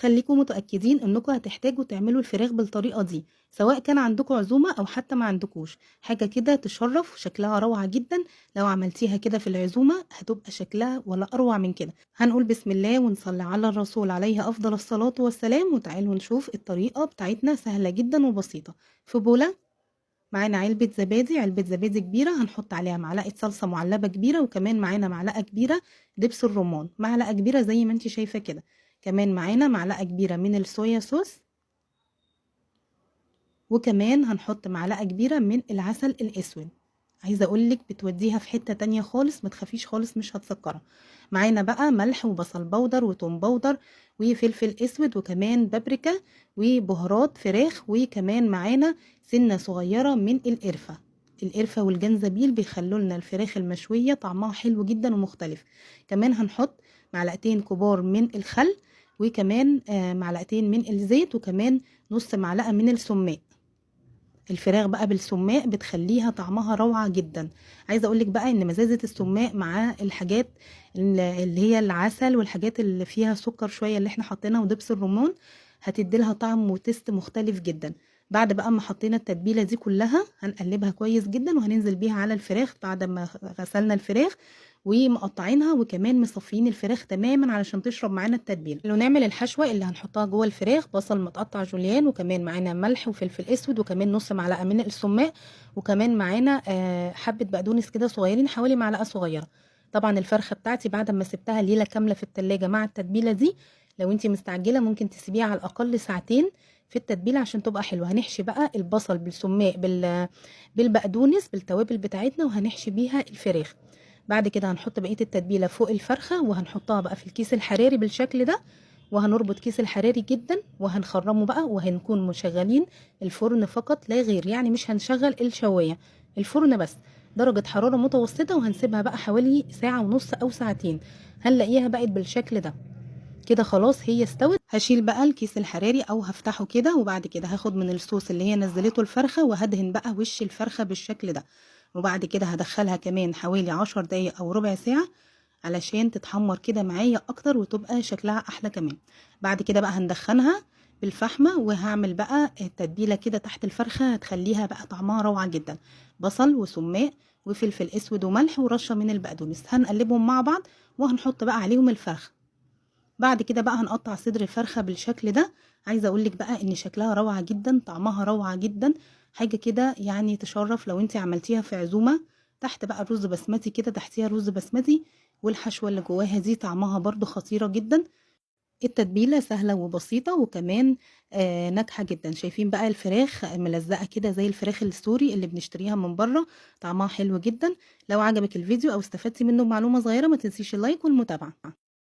خليكم متأكدين انكم هتحتاجوا تعملوا الفراخ بالطريقة دي، سواء كان عندكم عزومة او حتى ما عندكوش. حاجة كده تشرف وشكلها روعة جدا. لو عملتيها كده في العزومة هتبقى شكلها ولا اروع من كده. هنقول بسم الله ونصلي على الرسول عليه افضل الصلاة والسلام، وتعالوا نشوف الطريقة بتاعتنا سهلة جدا وبسيطة. في بولة معانا علبة زبادي كبيرة، هنحط عليها معلقة صلصة معلبة كبيرة، وكمان معانا معلقة كبيرة دبس الرمان، معلقة كبيرة زي ما انت شايفة كده. كمان معانا معلقة كبيرة من الصويا صوص، وكمان هنحط معلقة كبيرة من العسل الأسود. عايزة اقولك بتوديها في حتة تانية خالص، ما تخافيش خالص مش هتسكرها. معانا بقى ملح وبصل بودر وتوم بودر وفلفل اسود وكمان بابريكا وبهارات فراخ، وكمان معانا سنة صغيرة من القرفة. القرفة والجنزبيل بيخلوا لنا الفراخ المشوية طعمها حلو جدا ومختلف. كمان هنحط معلقتين كبار من الخل، وكمان معلقتين من الزيت، وكمان نص معلقة من السماق. الفراخ بقى بالسماق بتخليها طعمها روعة جدا. عايزة اقولك بقى ان مزازة السماق مع الحاجات اللي هي العسل والحاجات اللي فيها سكر شوية اللي احنا حطيناها ودبس الرمان هتديلها طعم وتست مختلف جدا. بعد بقى ما حطينا التتبيلة دي كلها هنقلبها كويس جدا، وهننزل بيها على الفراخ بعد ما غسلنا الفراخ ومقطعينها، وكمان مصفيين الفراخ تماما علشان تشرب معانا التتبيله. لو نعمل الحشوه اللي هنحطها جوه الفراخ، بصل متقطع جوليان، وكمان معانا ملح وفلفل اسود، وكمان نص معلقه من السماق، وكمان معانا حبه بقدونس كده صغيرين حوالي معلقه صغيره. طبعا الفرخه بتاعتي بعد ما سبتها ليله كامله في التلاجة مع التتبيله دي، لو انتي مستعجله ممكن تسيبيها على الاقل ساعتين في التتبيله عشان تبقى حلوه. هنحشي بقى البصل بالسماق بالبقدونس بالتوابل بتاعتنا، وهنحشي بيها الفراخ. بعد كده هنحط بقية التتبيلة فوق الفرخة، وهنحطها بقى في الكيس الحراري بالشكل ده، وهنربط كيس الحراري جدا وهنخرمه بقى، وهنكون مشغلين الفرن فقط لا غير، يعني مش هنشغل الشواية، الفرن بس درجة حرارة متوسطة، وهنسيبها بقى حوالي ساعة ونص او ساعتين. هنلاقيها بقت بالشكل ده كده خلاص هي استوت. هشيل بقى الكيس الحراري او هفتحه كده، وبعد كده هاخد من الصوص اللي هي نزلته الفرخة وهدهن بقى وش الفرخة بالشكل ده. وبعد كده هدخلها كمان حوالي 10 دقايق او ربع ساعة علشان تتحمر كده معايا اكتر وتبقى شكلها احلى كمان. بعد كده بقى هندخنها بالفحمة، وهعمل بقى التتبيلة كده تحت الفرخة هتخليها بقى طعمها روعة جدا. بصل وسماق وفلفل اسود وملح ورشة من البقدونس، هنقلبهم مع بعض وهنحط بقى عليهم الفرخ. بعد كده بقى هنقطع صدر الفرخة بالشكل ده. عايزة اقولك بقى ان شكلها روعة جدا، طعمها روعة جدا، حاجة كده يعني تشرف لو انت عملتيها في عزومة. تحت بقى الرز بسمتي كده، تحتيها رز بسمتي، والحشوة اللي جواها دي طعمها برضو خطيرة جدا. التتبيلة سهلة وبسيطة، وكمان ناجحة جدا. شايفين بقى الفراخ ملزقة كده زي الفراخ السوري اللي بنشتريها من بره، طعمها حلو جدا. لو عجبك الفيديو او استفدتي منه بمعلومة صغيرة ما تنسيش اللايك والمتابعة.